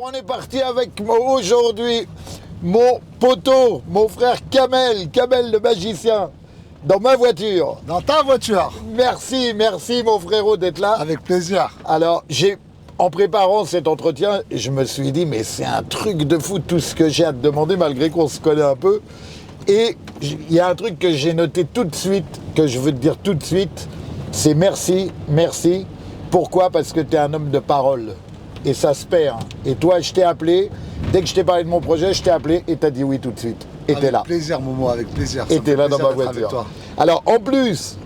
on est parti avec aujourd'hui mon poteau, mon frère Kamel le magicien, dans ma voiture. Dans ta voiture. Merci mon frérot d'être là. Avec plaisir. Alors, en préparant cet entretien, je me suis dit, mais c'est un truc de fou tout ce que j'ai à te demander, malgré qu'on se connaît un peu. Et il y a un truc que j'ai noté tout de suite, que je veux te dire tout de suite, c'est merci. Pourquoi? Parce que tu es un homme de parole. Et ça se perd. Et toi, je t'ai appelé, dès que je t'ai parlé de mon projet, je t'ai appelé et tu as dit oui tout de suite. Et t'es là. Avec plaisir, Momo, avec plaisir. Et t'es là dans ma voiture. Alors, en plus,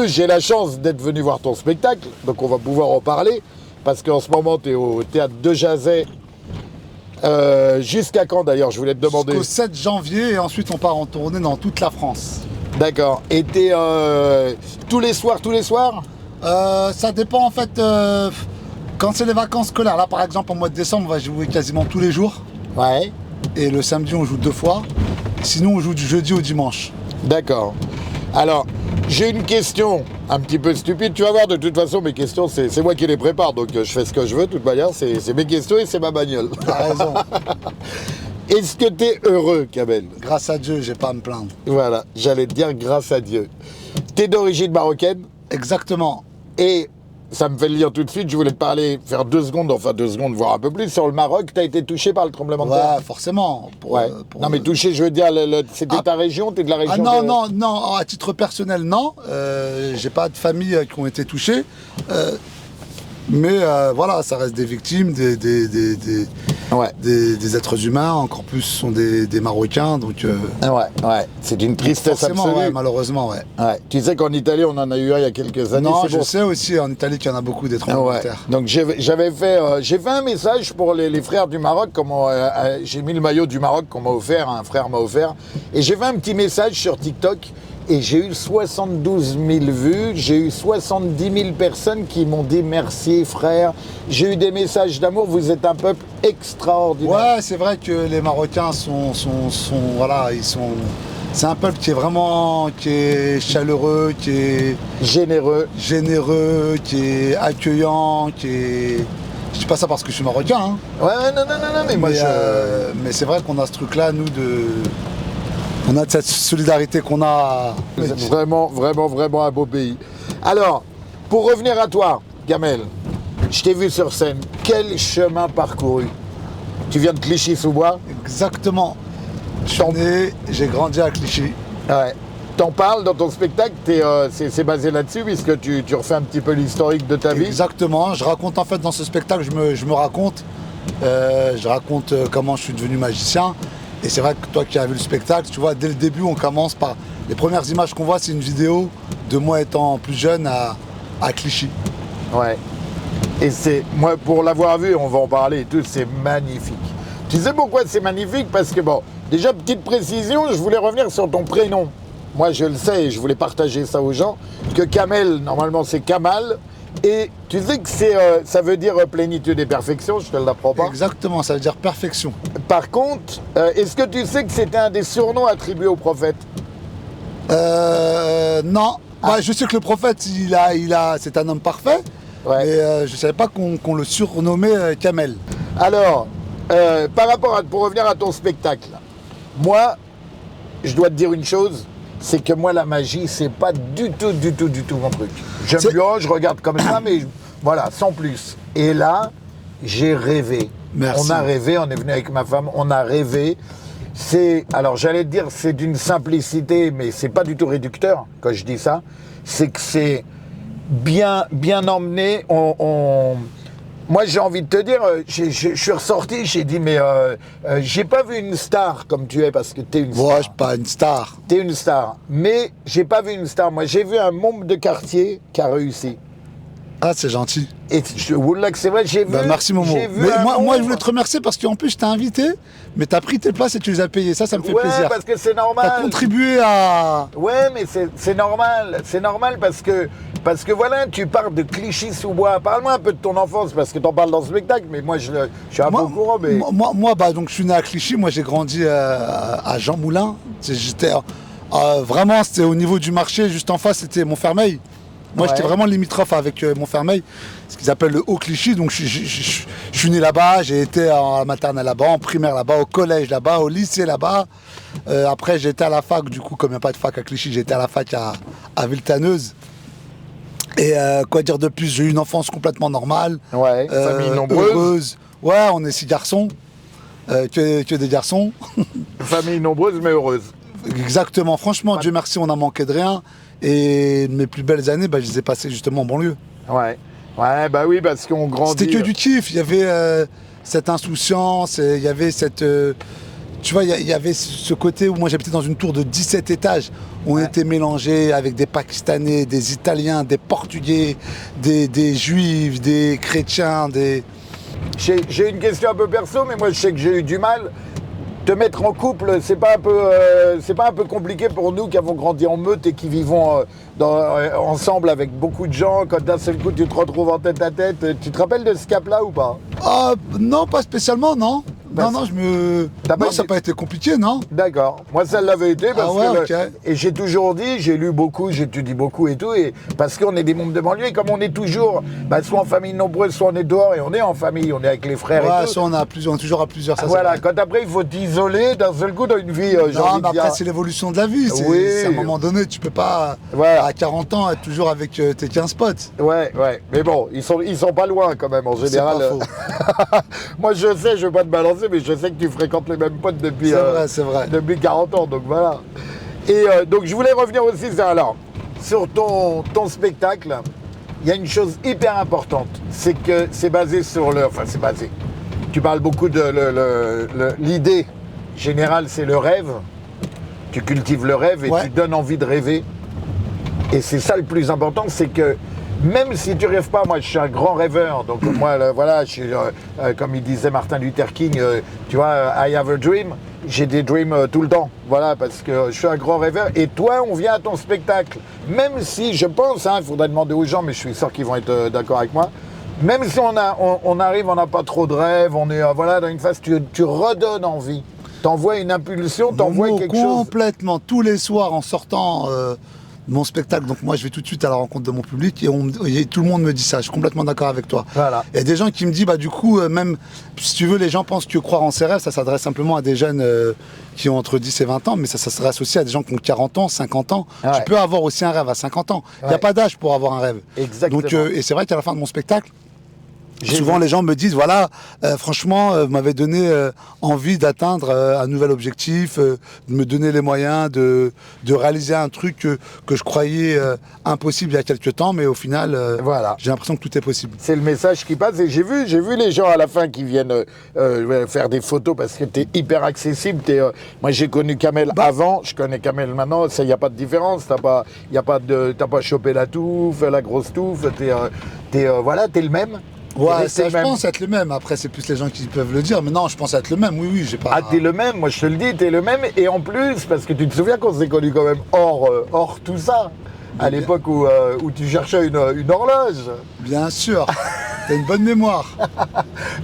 j'ai la chance d'être venu voir ton spectacle, donc on va pouvoir en parler, parce qu'en ce moment, tu es au théâtre de Jazet. Jusqu'à quand d'ailleurs, je voulais te demander? Jusqu'au 7 janvier, et ensuite on part en tournée dans toute la France. D'accord. Et t'es tous les soirs? Ça dépend en fait. Quand c'est les vacances scolaires, là par exemple, en mois de décembre, on va jouer quasiment tous les jours. Ouais. Et le samedi, on joue 2 fois. Sinon, on joue du jeudi au dimanche. D'accord. Alors, j'ai une question un petit peu stupide. Tu vas voir, de toute façon, mes questions, c'est moi qui les prépare. Donc, je fais ce que je veux. De toute manière, c'est mes questions et c'est ma bagnole. T'as raison. Est-ce que tu es heureux, Kamel? Grâce à Dieu, j'ai pas à me plaindre. Voilà, j'allais te dire grâce à Dieu. Tu es d'origine marocaine? Exactement. Et ça me fait le lire tout de suite, je voulais te parler, faire 2 secondes, voire un peu plus, sur le Maroc. Tu as été touché par le tremblement de terre? Ouais, forcément. Non, mais touché, je veux dire, c'était ta région, tu es de la région? Non, à titre personnel, non. J'ai pas de famille qui ont été touchées. Mais voilà, ça reste des victimes, des êtres humains, encore plus ce sont des Marocains, donc... Ouais, c'est une tristesse absolue. Ouais, malheureusement, ouais. Tu sais qu'en Italie, on en a eu un il y a quelques années. Non, je sais aussi en Italie qu'il y en a beaucoup des tremblements de terre. Donc j'ai fait un message pour les frères du Maroc, j'ai mis le maillot du Maroc qu'on m'a offert, un frère m'a offert, et j'ai fait un petit message sur TikTok. Et j'ai eu 72 000 vues, j'ai eu 70 000 personnes qui m'ont dit merci frère. J'ai eu des messages d'amour, vous êtes un peuple extraordinaire. Ouais, c'est vrai que les Marocains c'est un peuple qui est chaleureux, qui est généreux, qui est accueillant, Je dis pas ça parce que je suis marocain. Hein. Ouais, non, mais moi mais c'est vrai qu'on a ce truc-là, nous, on a cette solidarité qu'on a. Vraiment un beau pays. Alors, pour revenir à toi, Kamel, je t'ai vu sur scène. Quel chemin parcouru? Tu viens de Clichy-sous-Bois? Exactement. Je suis né, j'ai grandi à Clichy. Ouais. T'en parles dans ton spectacle, c'est basé là-dessus, puisque tu refais un petit peu l'historique de ta vie. Exactement. Je raconte en fait dans ce spectacle, je me raconte. Je raconte comment je suis devenu magicien. Et c'est vrai que toi qui as vu le spectacle, tu vois, dès le début, on commence par... Les premières images qu'on voit, c'est une vidéo de moi étant plus jeune à Clichy. Ouais. Et moi, pour l'avoir vu, on va en parler et tout, c'est magnifique. Tu sais pourquoi c'est magnifique? Parce que, déjà, petite précision, je voulais revenir sur ton prénom. Moi, je le sais et je voulais partager ça aux gens, que Kamel, normalement, c'est Kamal. Et tu sais que ça veut dire plénitude et perfection, je te l'apprends pas. Exactement, ça veut dire perfection. Par contre, est-ce que tu sais que c'était un des surnoms attribués au prophète? Non. Je sais que le prophète, c'est un homme parfait, mais je savais pas qu'on le surnommait Kamel. Alors, pour revenir à ton spectacle, moi, je dois te dire une chose, c'est que moi, la magie, c'est pas du tout mon truc. J'aime bien, je regarde comme ça, mais voilà, sans plus. Et là, j'ai rêvé. Merci. On a rêvé, on est venu avec ma femme, on a rêvé. Alors j'allais te dire, c'est d'une simplicité, mais c'est pas du tout réducteur quand je dis ça. C'est que c'est bien emmené. Moi, j'ai envie de te dire, je suis ressorti, j'ai dit, mais j'ai pas vu une star comme tu es, parce que t'es une star. Moi, je suis pas une star. T'es une star, mais j'ai pas vu une star. Moi, j'ai vu un membre de quartier qui a réussi. Ah, c'est gentil. Et je vous que c'est vrai, j'ai vu... merci, Momo. Mais moi, je voulais te remercier parce qu'en plus, je t'ai invité, mais t'as pris tes places et tu les as payées. Ça me fait plaisir. Ouais, parce que c'est normal. T'as contribué à... Ouais, mais c'est normal. C'est normal parce que voilà, tu pars de Clichy-sous-Bois. Parle-moi un peu de ton enfance, parce que t'en parles dans ce spectacle, mais moi, je suis un peu au courant. Mais... Moi, donc, je suis né à Clichy. Moi, j'ai grandi à Jean Moulin. Vraiment, c'était au niveau du marché, juste en face, c'était Montfermeil. Moi, j'étais vraiment limitrophe avec Montfermeil, ce qu'ils appellent le Haut-Clichy. Donc, je suis né là-bas, j'ai été en maternelle là-bas, en primaire là-bas, au collège là-bas, au lycée là-bas. Après, j'étais à la fac, du coup, comme il n'y a pas de fac à Clichy, j'étais à la fac à Villetaneuse. Et quoi dire de plus, j'ai eu une enfance complètement normale. Ouais, famille nombreuse. Heureuse. Ouais, on est 6 garçons, que des garçons. Famille nombreuse mais heureuse. Exactement, franchement, Dieu merci, on a manqué de rien. Et mes plus belles années, je les ai passées justement en banlieue. Ouais, bah oui, parce qu'on grandit. C'était que du kiff, il y avait cette insouciance, il y avait cette... tu vois, il y avait ce côté où moi j'habitais dans une tour de 17 étages. On était mélangés avec des Pakistanais, des Italiens, des Portugais, des Juifs, des chrétiens, des... J'ai une question un peu perso, mais moi je sais que j'ai eu du mal. Te mettre en couple, c'est pas un peu compliqué pour nous qui avons grandi en meute et qui vivons ensemble avec beaucoup de gens. Quand d'un seul coup tu te retrouves en tête à tête, tu te rappelles de ce cap-là ou pas? Non, pas spécialement, non. Non, ça n'a pas été compliqué, non? D'accord. Moi, ça l'avait été parce que... Okay. Et j'ai toujours dit, j'ai lu beaucoup, j'étudie beaucoup et tout, et parce qu'on est des membres de banlieue, et comme on est toujours, soit en famille nombreuse, soit on est dehors, et on est en famille, on est avec les frères et tout. Soit on est toujours à plusieurs, ça voilà, quand après, il faut t'isoler d'un seul coup dans une vie, non, mais après, c'est l'évolution de la vie. C'est à un moment donné, tu peux pas, à 40 ans, être toujours avec tes 15 potes. Ouais. Mais bon, ils sont pas loin quand même, en général. C'est pas faux. Moi, je sais, je veux pas te balancer, mais je sais que tu fréquentes les mêmes potes depuis, c'est vrai. depuis 40 ans, donc voilà. Et donc je voulais revenir aussi sur ton spectacle. Il y a une chose hyper importante, c'est que c'est basé sur c'est basé. Tu parles beaucoup de l'idée générale, c'est le rêve. Tu cultives le rêve et tu donnes envie de rêver. Et c'est ça le plus important, c'est que même si tu rêves pas, moi je suis un grand rêveur, donc moi voilà, je suis, comme il disait Martin Luther King, tu vois, I have a dream, j'ai des dreams tout le temps, voilà, parce que je suis un grand rêveur, et toi on vient à ton spectacle, même si je pense, il faudrait demander aux gens, mais je suis sûr qu'ils vont être d'accord avec moi, même si on arrive, on n'a pas trop de rêves, on est dans une phase, tu redonnes envie, t'envoies une impulsion, t'envoies quelque chose. Complètement, tous les soirs en sortant... mon spectacle, donc moi je vais tout de suite à la rencontre de mon public et tout le monde me dit ça, je suis complètement d'accord avec toi. Voilà. Il y a des gens qui me disent, du coup, même si tu veux, les gens pensent que croire en ses rêves, ça s'adresse simplement à des jeunes qui ont entre 10 et 20 ans, mais ça s'adresse aussi à des gens qui ont 40 ans, 50 ans. Tu peux avoir aussi un rêve à 50 ans. Il n'y a pas d'âge pour avoir un rêve. Exactement. Donc, et c'est vrai qu'à la fin de mon spectacle, souvent les gens me disent, franchement, vous m'avez donné envie d'atteindre un nouvel objectif, de me donner les moyens de réaliser un truc que je croyais impossible il y a quelques temps, mais au final, j'ai l'impression que tout est possible. C'est le message qui passe, et j'ai vu les gens à la fin qui viennent faire des photos parce que t'es hyper accessible. Moi j'ai connu Kamel avant, je connais Kamel maintenant, il n'y a pas de différence, t'as pas chopé la touffe, la grosse touffe, t'es le même. Ouais, je pense être le même. Après, c'est plus les gens qui peuvent le dire. Mais non, je pense être le même. Oui, j'ai pas... Ah, t'es le même. Moi, je te le dis, t'es le même. Et en plus, parce que tu te souviens qu'on s'est connus quand même hors tout ça. À l'époque où tu cherchais une horloge. Bien sûr. T'as une bonne mémoire.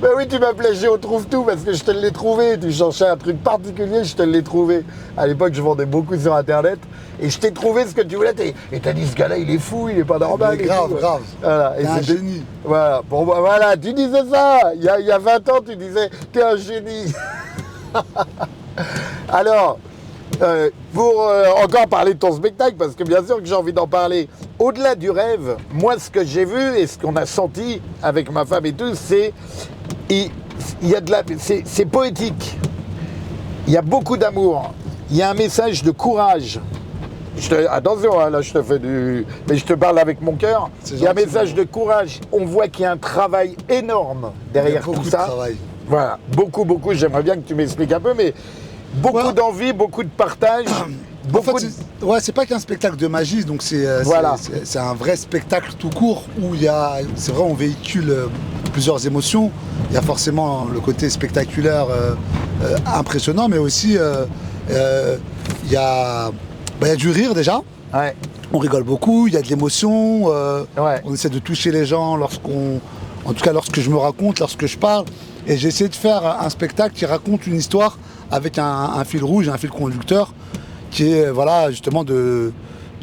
Ben oui, tu m'appelais Géo Trouve Tout parce que je te l'ai trouvé. Tu cherchais un truc particulier, je te l'ai trouvé. À l'époque, je vendais beaucoup sur Internet. Et je t'ai trouvé ce que tu voulais. Et t'as dit, ce gars-là, il est fou, il est pas normal. Mais grave. Voilà. T'es un génie. Voilà. Bon, voilà, tu disais ça. Il y a 20 ans, tu disais, t'es un génie. Alors... pour encore parler de ton spectacle, parce que bien sûr que j'ai envie d'en parler, au-delà du rêve, moi ce que j'ai vu et ce qu'on a senti avec ma femme et tout, c'est c'est poétique, il y a beaucoup d'amour, il y a un message de courage. Attention, là je te fais mais je te parle avec mon cœur. Il y a un message de courage, on voit qu'il y a un travail énorme derrière tout ça. Travail. Voilà, beaucoup, j'aimerais bien que tu m'expliques un peu, mais beaucoup d'envie, beaucoup de partage. C'est pas qu'un spectacle de magie, donc c'est un vrai spectacle tout court où c'est vrai, on véhicule plusieurs émotions. Il y a forcément le côté spectaculaire impressionnant, mais aussi il y a du rire déjà. Ouais. On rigole beaucoup, il y a de l'émotion, on essaie de toucher les gens en tout cas lorsque je me raconte, lorsque je parle. Et j'ai essayé de faire un spectacle qui raconte une histoire avec un fil rouge, un fil conducteur, qui est justement de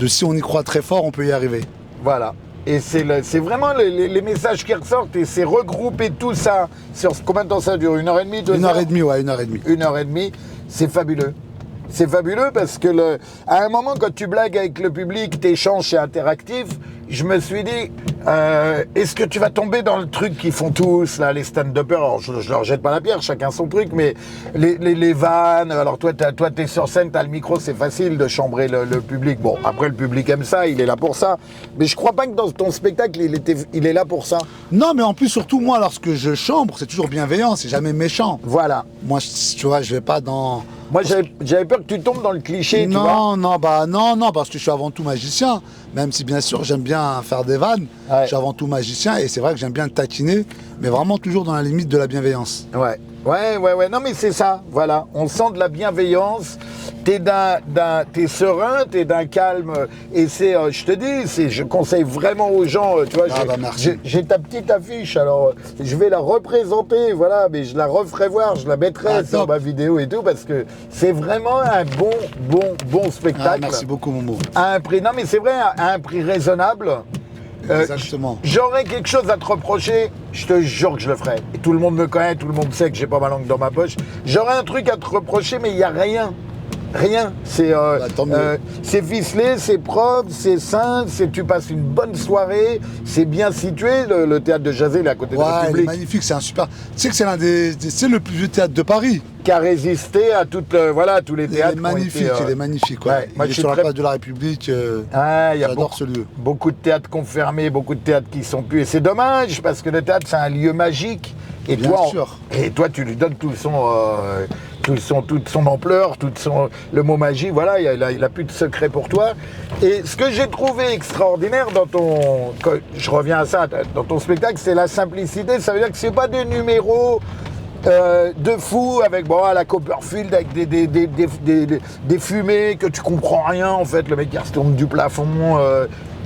si on y croit très fort, on peut y arriver. Voilà. Et c'est vraiment les messages qui ressortent et c'est regrouper tout ça sur combien de temps ça dure? 1h30, 2 heures? 1h30, ouais, 1h30. 1h30, c'est fabuleux. C'est fabuleux parce que à un moment, quand tu blagues avec le public, t'échanges, c'est interactif, je me suis dit, est-ce que tu vas tomber dans le truc qu'ils font tous, là, les stand-uppers? Alors, je leur jette pas la pierre, chacun son truc, mais les vannes, alors toi, t'es sur scène, t'as le micro, c'est facile de chambrer le public. Bon, après, le public aime ça, il est là pour ça. Mais je crois pas que dans ton spectacle, il est là pour ça. Non, mais en plus, surtout, moi, lorsque je chambre, c'est toujours bienveillant, c'est jamais méchant. Voilà. Moi, tu vois, je vais pas dans... Moi, j'avais peur que tu tombes dans le cliché, tu vois. Non, parce que je suis avant tout magicien. Même si, bien sûr, j'aime bien faire des vannes, Ouais. je suis avant tout magicien et c'est vrai que j'aime bien taquiner, mais vraiment toujours dans la limite de la bienveillance. Ouais. Non, mais c'est ça, voilà. On sent de la bienveillance. T'es serein, t'es d'un calme. Et je te dis, je conseille vraiment aux gens, tu vois. Merci. J'ai ta petite affiche, alors je vais la représenter, voilà, mais je la referai voir, je la mettrai sur top. ma vidéo et tout, parce que c'est vraiment un bon spectacle. Merci beaucoup, Momo. À un prix, non, mais c'est vrai, à un prix raisonnable. Exactement. J'aurais quelque chose à te reprocher, je te jure que je le ferai. Et tout le monde me connaît, tout le monde sait que j'ai pas ma langue dans ma poche. J'aurais un truc à te reprocher, mais il n'y a rien. Rien. Tant mieux. C'est ficelé, c'est propre, c'est sain, tu passes une bonne soirée, c'est bien situé. Le théâtre de Jazé, il est à côté de la Ouais, il est République. magnifique, c'est un super... Tu sais que c'est le plus vieux théâtre de Paris. Qui a résisté à tous les théâtres. Il est magnifique, il est magnifique. Ouais. Ouais, moi, Il est je suis sur la très- place de la République. Il y a J'adore ce lieu. beaucoup de théâtres confirmés, beaucoup de théâtres qui sont plus. Et c'est dommage, parce que le théâtre, c'est un lieu magique. Et Bien sûr. Et toi, tu lui donnes toute son ampleur, le mot magie, voilà, il a plus de secret pour toi. Et ce que j'ai trouvé extraordinaire je reviens à ça, dans ton spectacle, c'est la simplicité. Ça veut dire que c'est pas des numéros de fou avec à la Copperfield avec des fumées que tu comprends rien en fait, le mec qui retourne du plafond.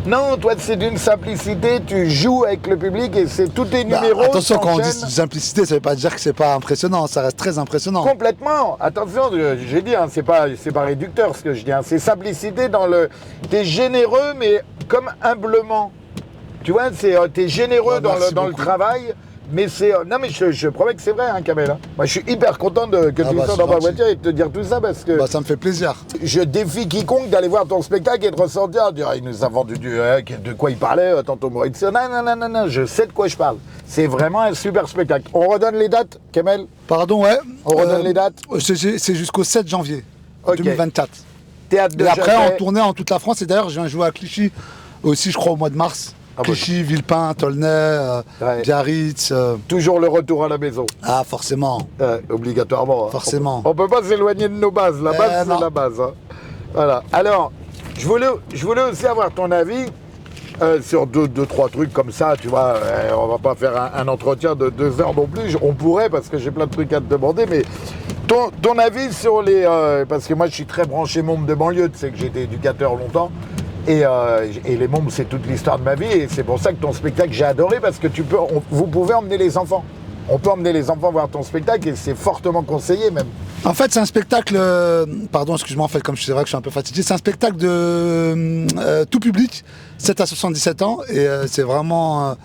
Non, toi c'est d'une simplicité, tu joues avec le public et c'est tous tes numéros. Attention, quand on dit s'enchaînent. simplicité, ça veut pas dire que c'est pas impressionnant, ça reste très impressionnant. Complètement. Attention, j'ai dit, c'est pas réducteur ce que je dis. C'est simplicité t'es généreux, mais comme humblement. Tu vois, t'es généreux dans merci le beaucoup. travail, mais non, mais je promets que c'est vrai, hein, Kamel. Hein. Moi, je suis hyper content que tu sois c'est dans ma gentil. voiture et de te dire tout ça parce que Ça me fait plaisir. je défie quiconque d'aller voir ton spectacle et de ressentir, dire, il nous a vendu de quoi il parlait, tantôt Maurice. Non, je sais de quoi je parle. C'est vraiment un super spectacle. On redonne les dates, Kamel? Pardon, ouais. On redonne les dates. C'est jusqu'au 7 janvier Ok. 2024. Théâtre de Et après, Jazet. en tournée en toute la France. Et d'ailleurs, je viens jouer à Clichy aussi, je crois, au mois de mars. Ah bon. Clichy, Villepin, Tolnay, Ouais. Biarritz. Toujours le retour à la maison. Ah, forcément. Obligatoirement. Hein. Forcément. On peut pas s'éloigner de nos bases. La base, non. c'est la base. Hein. Voilà. Alors, je voulais aussi avoir ton avis sur deux, trois trucs comme ça. Tu vois, on va pas faire un entretien de 2 heures non plus. On pourrait parce que j'ai plein de trucs à te demander, mais ton avis sur parce que moi, je suis très branché môme de banlieue. Tu sais que j'ai été éducateur longtemps. Et les mômes, c'est toute l'histoire de ma vie. Et c'est pour ça que ton spectacle, j'ai adoré parce que vous pouvez emmener les enfants. On peut emmener les enfants voir ton spectacle et c'est fortement conseillé même. En fait, c'est un spectacle. Pardon, excuse-moi, en fait, comme c'est vrai que je suis un peu fatigué, c'est un spectacle de tout public, 7 à 77 ans. Et c'est vraiment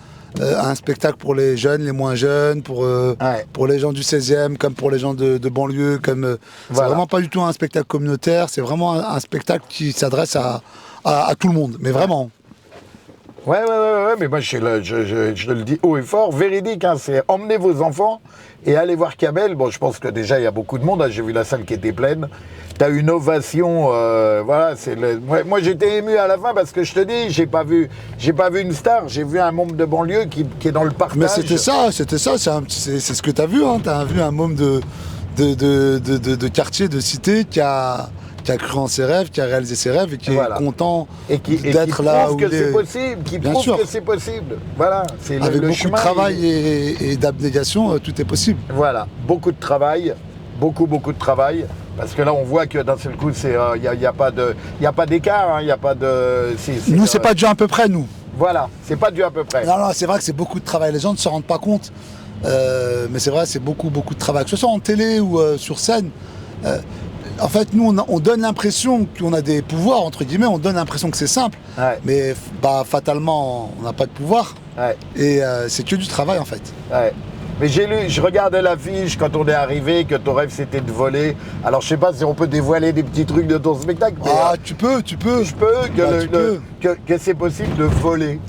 un spectacle pour les jeunes, les moins jeunes, pour les gens du 16e, comme pour les gens de banlieue. Voilà. C'est vraiment pas du tout un spectacle communautaire, c'est vraiment un spectacle qui s'adresse à tout le monde, mais vraiment. Ouais, mais moi je le dis haut et fort, véridique, hein, c'est emmenez vos enfants et allez voir Kamel. Bon, je pense que déjà il y a beaucoup de monde, hein, j'ai vu la salle qui était pleine. T'as une ovation, voilà, moi j'étais ému à la fin parce que je te dis, j'ai pas vu une star, j'ai vu un môme de banlieue qui est dans le partage. Mais c'était ça, c'est ce que t'as vu, hein, t'as vu un môme de quartier, de cité qui a cru en ses rêves, qui a réalisé ses rêves et qui est content d'être là où il est. C'est possible, qui Bien prouve sûr. que c'est possible. Voilà, c'est Avec le beaucoup chemin, de travail et d'abnégation, tout est possible. Voilà, beaucoup de travail, beaucoup de travail. Parce que là, on voit que d'un seul coup, il n'y a pas d'écart, il n'y a pas de. Nous, c'est pas dû à peu près, nous. Voilà, c'est pas dû à peu près. Non, c'est vrai que c'est beaucoup de travail. Les gens ne se rendent pas compte. Mais c'est vrai, c'est beaucoup de travail. Que ce soit en télé ou sur scène. En fait, nous, on donne l'impression qu'on a des pouvoirs, entre guillemets, on donne l'impression que c'est simple. Ouais. Mais bah, fatalement, on n'a pas de pouvoir. Ouais. Et c'est que du travail, en fait. Ouais. Mais j'ai lu, je regardais l'affiche quand on est arrivé, que ton rêve c'était de voler. Alors je sais pas si on peut dévoiler des petits trucs de ton spectacle, mais Tu peux. je peux, que c'est possible de voler.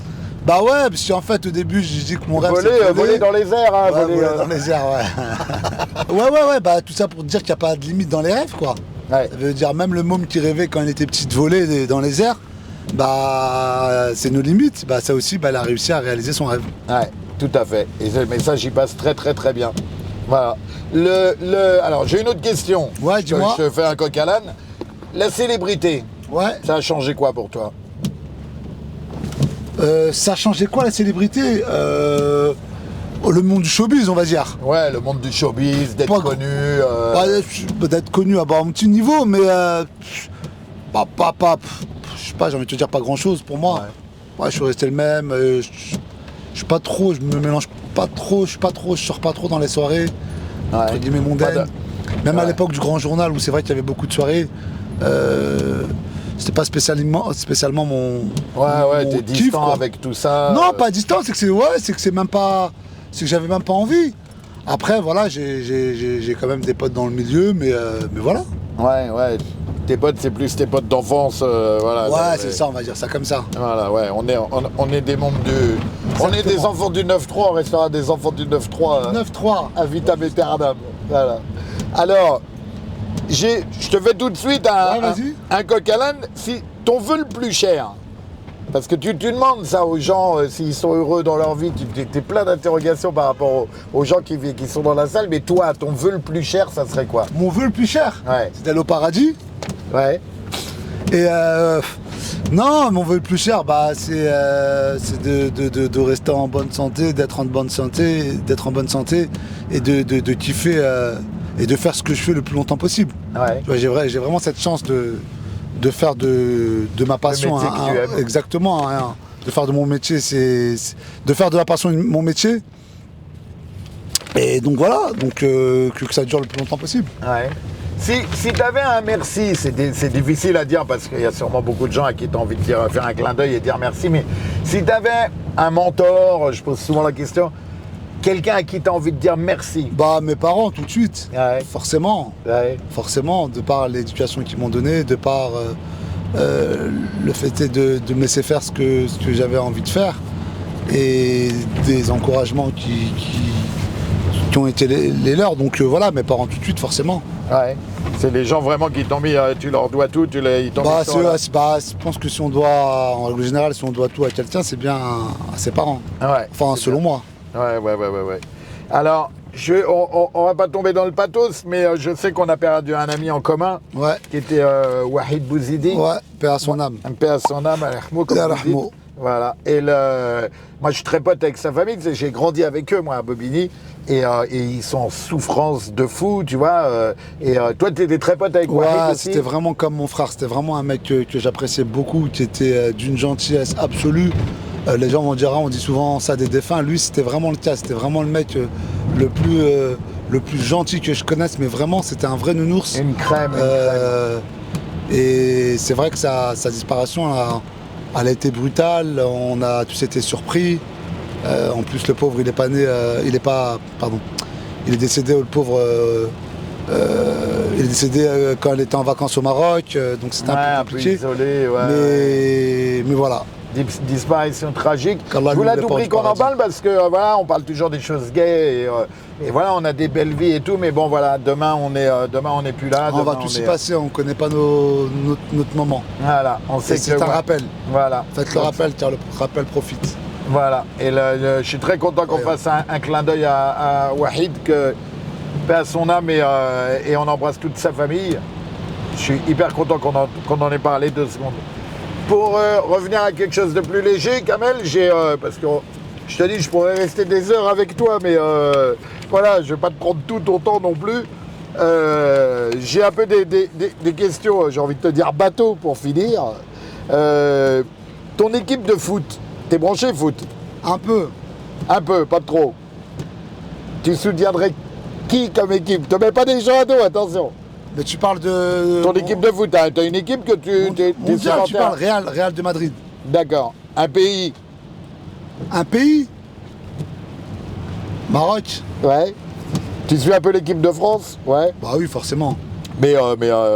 Bah ouais, parce qu'en fait, au début, j'ai dit que mon rêve, Voler, c'est de voler dans les airs, hein, Ouais, voler, voler dans les airs, ouais. ouais, bah tout ça pour te dire qu'il n'y a pas de limite dans les rêves, quoi. Ouais. Ça veut dire, même le môme qui rêvait quand il était petit de voler dans les airs, bah c'est nos limites. Bah ça aussi, bah, il a réussi à réaliser son rêve. Ouais, tout à fait. Et ce message, il passe très très très bien. Voilà. Alors, j'ai une autre question. Ouais, dis-moi. Je te fais un coq à l'âne. La célébrité, Ouais. ça a changé quoi pour toi? Ça a changé quoi la célébrité Le monde du showbiz, on va dire. Ouais, le monde du showbiz, d'être Pas- connu. D'être connu à un petit niveau, mais je sais pas, j'ai envie de te dire pas grand chose pour moi. Ouais, je suis resté le même. Je suis pas trop, je me mélange pas trop, je sors pas trop dans les soirées, entre guillemets mondaines. Même à l'époque du Grand Journal où c'est vrai qu'il y avait beaucoup de soirées, c'était pas spécialement mon. Ouais, t'es kiff, distant quoi. avec tout ça. Non, pas distant, c'est que c'est même pas. C'est que j'avais même pas envie. Après, voilà, j'ai quand même des potes dans le milieu, mais voilà. Ouais. Tes potes, c'est plus tes potes d'enfance, voilà. Ouais, c'est ça, on va dire ça comme ça. Voilà, ouais, on est des membres du. On est des enfants du 9-3, on restera des enfants du 9-3. 9-3. À vitam aeternam. Voilà. Alors, je te fais tout de suite un coq à l'âne. Si ton vœu le plus cher, parce que tu demandes ça aux gens, s'ils sont heureux dans leur vie, tu es plein d'interrogations par rapport aux gens qui sont dans la salle, mais toi, ton vœu le plus cher, ça serait quoi? Mon vœu le plus cher, Ouais. c'est d'aller au paradis. Ouais. Et non, mon vœu le plus cher, bah, c'est de rester en bonne santé, d'être en bonne santé et de kiffer et de faire ce que je fais le plus longtemps possible. Ouais. Tu vois, j'ai vraiment cette chance de faire de ma passion métier que tu aimes. exactement, de faire de mon métier, de faire de la passion mon métier. Et donc voilà, que ça dure le plus longtemps possible. Ouais. Si tu avais un merci, c'est difficile à dire parce qu'il y a sûrement beaucoup de gens à qui tu as envie de faire un clin d'œil et dire merci, mais si tu avais un mentor, je pose souvent la question, quelqu'un à qui tu as envie de dire merci. Bah mes parents tout de suite, Ouais. forcément, de par l'éducation qu'ils m'ont donnée, de par le fait de me laisser faire ce que j'avais envie de faire et des encouragements qui ont été les leurs. Donc voilà, mes parents tout de suite, forcément. Ouais. C'est les gens vraiment qui t'ont mis, tu leur dois tout, ils t'ont mis sur la- Je pense que si on doit, en règle générale, si on doit tout à quelqu'un, c'est bien à ses parents. Ouais, Enfin, c'est selon bien. moi. Ouais. Alors, on va pas tomber dans le pathos, mais je sais qu'on a perdu un ami en commun, Ouais, qui était Wahid Bouzidi. ouais, paix à son âme. Un paix à son âme, al-Rahmou, comme Allah vous dites. rahmou. Voilà. Et moi, je suis très pote avec sa famille. J'ai grandi avec eux, moi, à Bobigny. Et ils sont en souffrance de fou, tu vois. Toi, tu étais très pote avec Wahid Ouais, aussi. c'était vraiment comme mon frère. C'était vraiment un mec que j'appréciais beaucoup, qui était d'une gentillesse absolue. Les gens vont dire, on dit souvent ça des défunts. Lui, c'était vraiment le cas. C'était vraiment le mec le plus gentil que je connaisse. Mais vraiment, c'était un vrai nounours. Une crème. Et c'est vrai que sa disparition, elle a été brutale. On a tous été surpris. En plus, le pauvre, il est pas né. Il est décédé, le pauvre. Il est décédé quand il était en vacances au Maroc. Donc c'était un peu compliqué. isolé, ouais. Mais voilà. Disparition tragique. Qu'Allah Je voulais lui à tout l'épargne prix du qu'on en paradis. parle parce que voilà, on parle toujours des choses gays et voilà, on a des belles vies et tout, mais bon voilà, demain on n'est plus là. On va demain, tous on y est- passer, on ne connaît pas notre moment. Voilà, on sait Et que c'est un rappel. Voilà. Faites le rappel car le rappel profite. Voilà. Et je suis très content qu'on Ouais. fasse un clin d'œil à Wahid, que paix à son âme et on embrasse toute sa famille. Je suis hyper content qu'on en ait parlé 2 secondes. Pour revenir à quelque chose de plus léger, Kamel, parce que je te dis, je pourrais rester des heures avec toi, mais voilà, je vais pas te prendre tout ton temps non plus. J'ai un peu des questions, j'ai envie de te dire bateau pour finir. Ton équipe de foot, t'es branché foot? Un peu. Un peu, pas trop. Tu soutiendrais qui comme équipe? Te mets pas des gens à dos, attention. Mais tu parles de... Ton équipe de foot, t'as une équipe que t'es Mondial, tu supporter. parles Real de Madrid. D'accord. Un pays. Un pays? Maroc. Ouais. Tu suis un peu l'équipe de France? Ouais. Bah oui, forcément. Mais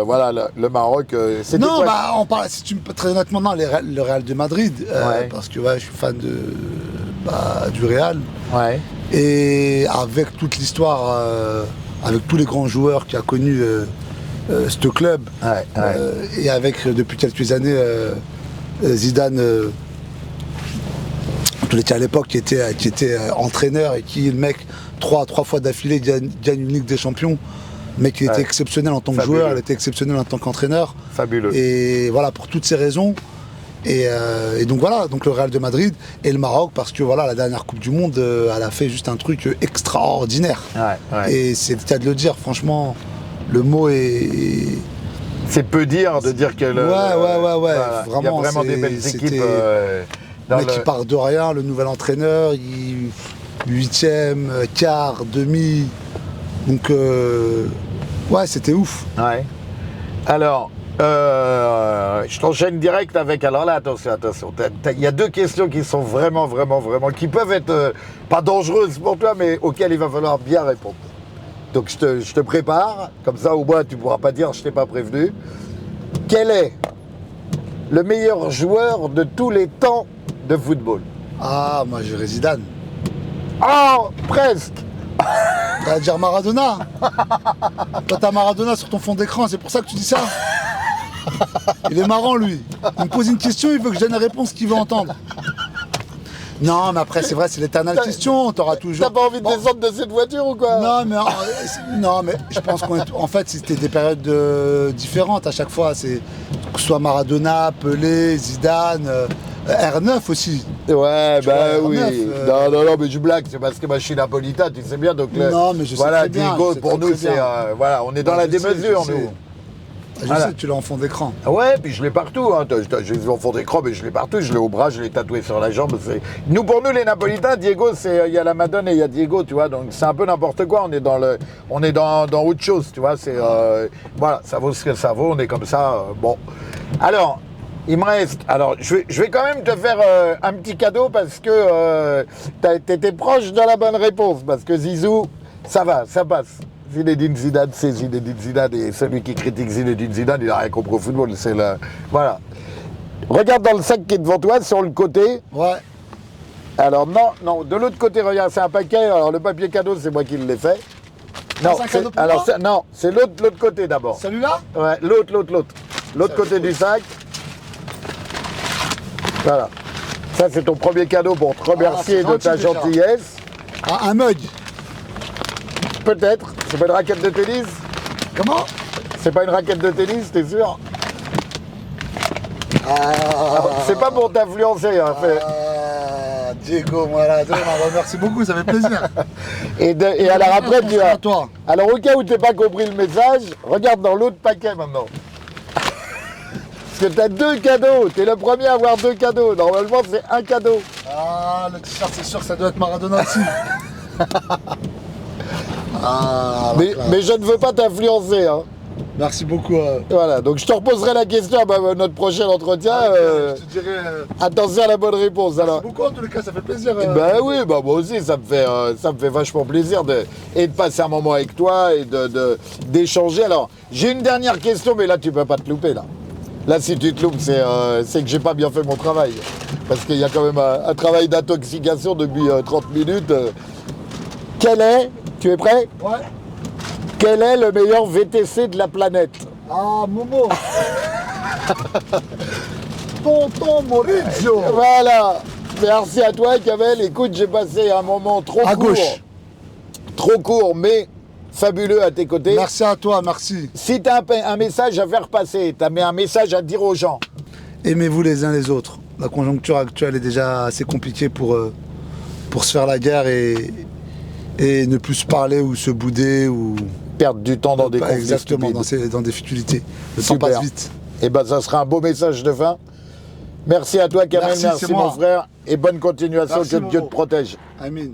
voilà, le Maroc, c'était Non, quoi? bah on parle, si tu me très honnêtement, non, le Real de Madrid, Ouais. parce que ouais, je suis fan du Real. Ouais. Et avec toute l'histoire, avec tous les grands joueurs qui a connu ce club, Ouais, ouais. et avec depuis quelques années Zidane, en tous les cas à l'époque, qui était entraîneur et qui, le mec, trois fois d'affilée gagne une Ligue des Champions. Le mec, il était Ouais. exceptionnel en tant que Fabuleux. joueur, il était exceptionnel en tant qu'entraîneur. Fabuleux. Et voilà, pour toutes ces raisons. Et donc voilà, donc le Real de Madrid et le Maroc, parce que voilà, la dernière Coupe du Monde, elle a fait juste un truc extraordinaire. Ouais, ouais. Et c'est le cas de le dire, franchement, le mot est... C'est peu dire de dire que le. Ouais, voilà, vraiment, il y a vraiment des belles c'était- équipes. Le mec qui part de rien, le nouvel entraîneur, il 8e, quart, demi. Donc, ouais, c'était ouf. Ouais. Alors, je t'enchaîne direct avec. Alors là, attention. Il y a deux questions qui sont vraiment, qui peuvent être pas dangereuses pour toi, mais auxquelles il va falloir bien répondre. Donc je te prépare, comme ça au moins tu pourras pas dire je t'ai pas prévenu. Quel est le meilleur joueur de tous les temps de football? Ah, moi, j'ai Zidane. Oh, presque. T'as dire Maradona. Toi, t'as Maradona sur ton fond d'écran, c'est pour ça que tu dis ça. Il est marrant, lui. Il me pose une question, il veut que je donne la réponse qu'il veut entendre. Non, mais après, c'est vrai, c'est l'éternelle question. T'auras toujours. T'as pas envie de Bon, descendre de cette voiture ou quoi? non, mais je pense qu'en fait, c'était des périodes différentes à chaque fois. C'est que ce soit Maradona, Pelé, Zidane, R9 aussi. Ouais, Tu vois, bah oui. R9, Non, mais je blague, c'est parce que moi je suis napolitain, tu sais bien. Donc Non, mais je sais voilà, très bien, Diego, je sais pour très, nous, très c'est. bien. Voilà, on est dans Ouais, la je sais, démesure, je sais. nous. Je Voilà. sais, tu l'as en fond d'écran. Ouais, puis je l'ai partout. Hein. Je l'ai en fond d'écran, mais je l'ai partout. Je l'ai au bras, je l'ai tatoué sur la jambe. Nous, pour nous, les Napolitains, Diego, c'est il y a la Madone et il y a Diego, tu vois. Donc c'est un peu n'importe quoi. On est dans autre chose, tu vois. C'est voilà, ça vaut ce que ça vaut. On est comme ça. Bon. Alors, il me reste. Alors, je vais quand même te faire un petit cadeau parce que t'étais proche de la bonne réponse. Parce que Zizou, ça va, ça passe. Zinedine Zidane, c'est Zinedine Zidane, et celui qui critique Zinedine Zidane, il n'a rien compris au football. C'est le... Voilà. Regarde dans le sac qui est devant toi, sur le côté. Ouais. Alors non, de l'autre côté, regarde, c'est un paquet. Alors le papier cadeau, c'est moi qui l'ai fait. Non, c'est un cadeau pour alors toi non, c'est l'autre côté d'abord. Celui-là? Ouais, l'autre. L'autre côté du sac. Voilà. Ça, c'est ton premier cadeau pour te remercier c'est de ta gentil, déjà. gentillesse. Ah, un mug. Peut-être. C'est pas une raquette de tennis? Comment? C'est pas une raquette de tennis, t'es sûr? C'est pas pour t'influencer. Hein, Diego Maradona, merci beaucoup, ça fait plaisir. Et alors après, tu à as. toi. Alors au cas où tu n'as pas compris le message, regarde dans l'autre paquet maintenant. Parce que tu as deux cadeaux. Tu es le premier à avoir deux cadeaux. Normalement, c'est un cadeau. Ah, le t-shirt, c'est sûr, ça doit être Maradona aussi. Ah, Mais je ne veux pas t'influencer. Hein. merci beaucoup. Voilà, donc je te reposerai la question à notre prochain entretien. Je te dirais. Attention à la bonne réponse. Merci Alors. beaucoup, en tous les cas, ça fait plaisir. Ben oui, bah moi aussi, ça me fait vachement plaisir de passer un moment avec toi et d'échanger. Alors, j'ai une dernière question, mais là, tu peux pas te louper, là. Là, si tu te loupes, c'est que j'ai pas bien fait mon travail. Parce qu'il y a quand même un travail d'intoxication depuis 30 minutes. Tu es prêt? Ouais. Quel est le meilleur VTC de la planète? Ah, Momo. Tonton Maurizio. Voilà. Merci à toi, Kamel. Écoute, j'ai passé un moment trop À court. gauche. Trop court, mais fabuleux à tes côtés. Merci à toi, merci. Si tu as un message à faire passer, tu as un message à dire aux gens. Aimez-vous les uns les autres. La conjoncture actuelle est déjà assez compliquée pour se faire la guerre et ne plus se parler ou se bouder ou... Perdre du temps dans des conflits Exactement, stupides. dans des futilités. Le temps Super. passe vite. Et ben ça sera un beau message de fin. Merci à toi, Kamel. Merci, Merci c'est mon moi. frère. Et bonne continuation. Merci, Que Dieu te Momo. protège. Amin.